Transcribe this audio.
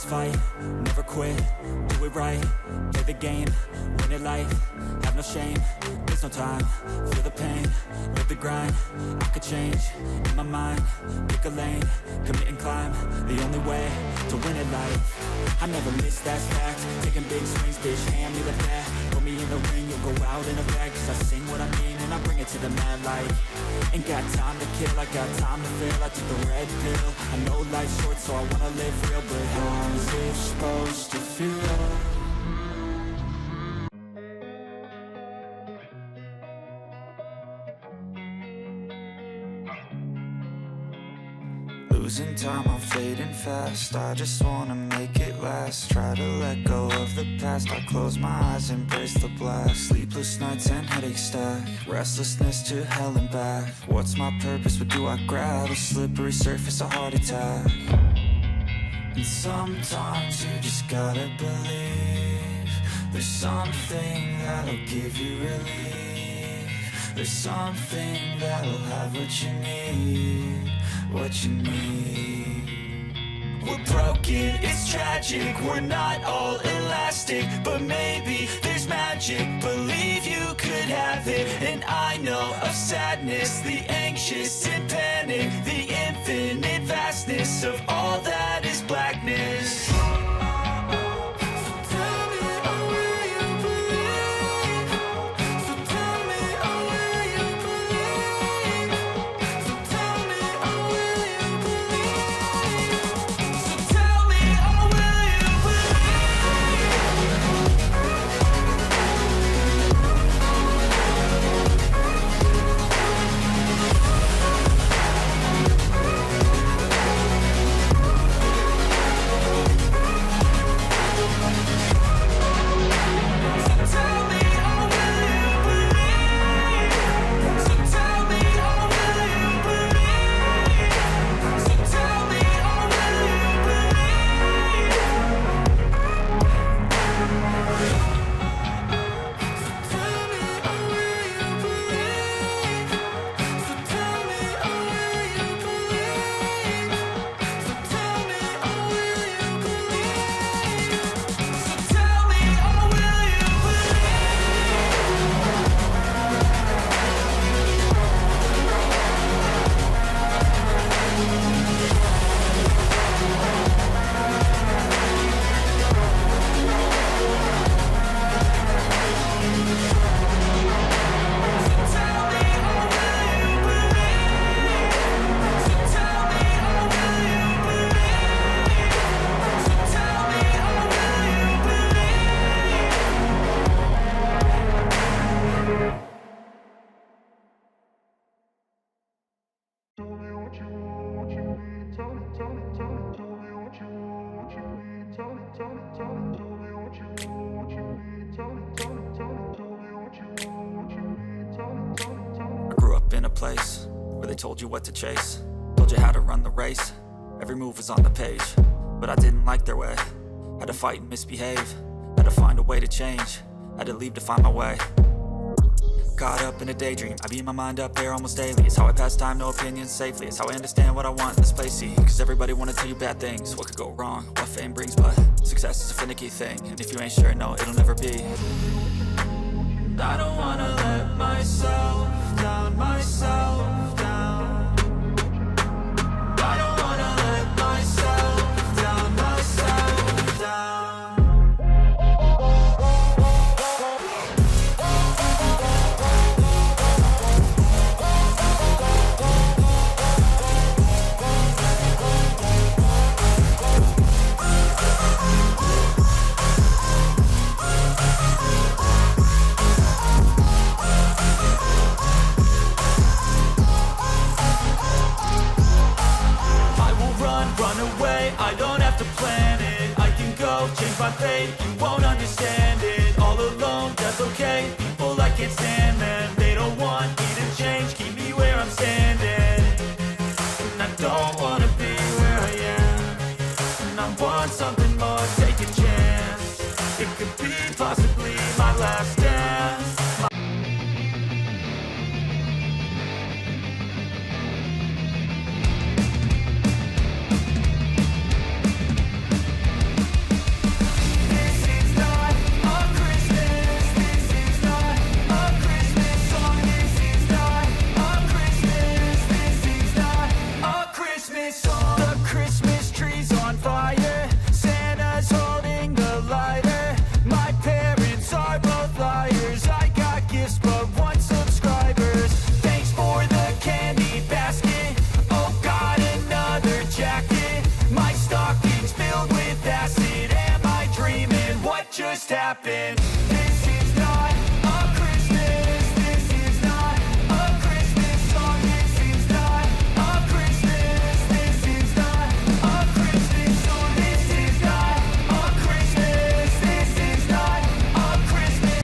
fight, never quit, do it right, play the game, win it life, have no shame, there's no time, feel the pain, live the grind, I could change, in my mind, pick a lane, commit and climb, the only way to win it life, I never miss, that's fact, taking big swings, bitch, hand me the bat, put me in the ring, you'll go out in a bag, cause I sing what I mean, and I bring it to the mad light, ain't got time to kill, I got time to feel, I took the red pill, I know life's short, so I wanna live real, but how's it supposed to feel? Losing time, I'm fading fast, I just wanna make it last. Try to let go of the past, I close my eyes, embrace the blast. Sleepless nights and headaches stack, restlessness to hell and back. What's my purpose, what do I grab? A slippery surface, a heart attack. And sometimes you just gotta believe there's something that'll give you relief. There's something that'll have what you need, what you need. We're broken, it's tragic, we're not all elastic, but maybe there's magic, believe you could have it. And I know of sadness, the anxious and panic, the infinite vastness of all that is blackness. Told you what to chase, told you how to run the race. Every move was on the page, but I didn't like their way. Had to fight and misbehave, had to find a way to change, had to leave to find my way. Caught up in a daydream, I beat my mind up there almost daily. It's how I pass time, no opinions safely. It's how I understand what I want in this place, see. Cause everybody wanna tell you bad things, what could go wrong, what fame brings. But success is a finicky thing, and if you ain't sure, no, it'll never be. I don't wanna let myself down, myself down. I don't wanna let myself down, myself down. I don't have to plan it, I can go change my fate. You won't understand it, all alone, that's okay. People I can't stand, man, they don't want me to change. Keep me where I'm standing, and I don't wanna be where I am. And I want something more, take a chance. It could be possibly my last day.